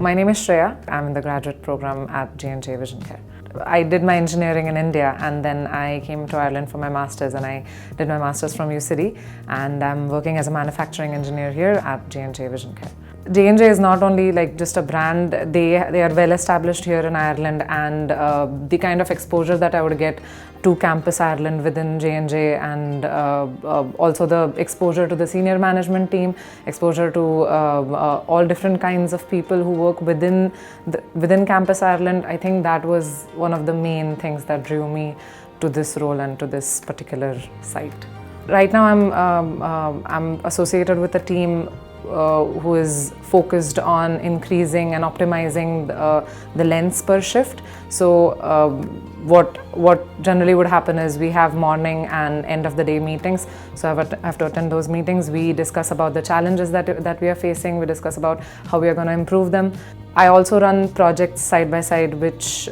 My name is Shreya. I'm in the graduate program at J&J Vision Care. I did my engineering in India and then I came to Ireland for my master's, and I did my master's from UCD, and I'm working as a manufacturing engineer here at J&J Vision Care. J&J is not only like just a brand, they are well established here in Ireland, and the kind of exposure that I would get to Campus Ireland within J&J, and also the exposure to the senior management team, exposure to all different kinds of people who work within Campus Ireland. I think that was one of the main things that drew me to this role and to this particular site. Right now I'm associated with a team who is focused on increasing and optimizing the lengths per shift. So what generally would happen is we have morning and end of the day meetings. So I have to attend those meetings. We discuss about the challenges that we are facing. We discuss about how we are going to improve them. I also run projects side by side which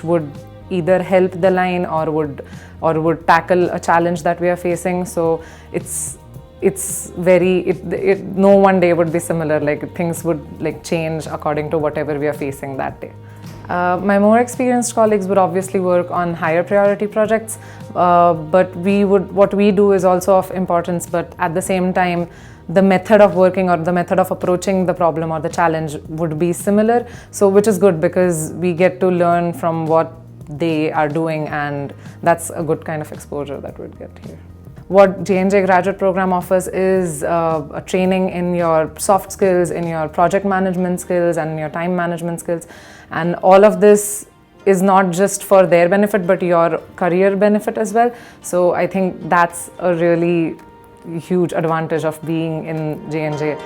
would either help the line or would tackle a challenge that we are facing. So no one day would be similar. Like things would like change according to whatever we are facing that day. My more experienced colleagues would obviously work on higher priority projects, but what we do is also of importance, but at the same time the method of working or the method of approaching the problem or the challenge would be similar. So which is good because we get to learn from what they are doing, and that's a good kind of exposure that we'd get here. What J&J graduate program offers is a training in your soft skills, in your project management skills and your time management skills, and all of this is not just for their benefit but your career benefit as well. So I think that's a really huge advantage of being in J&J.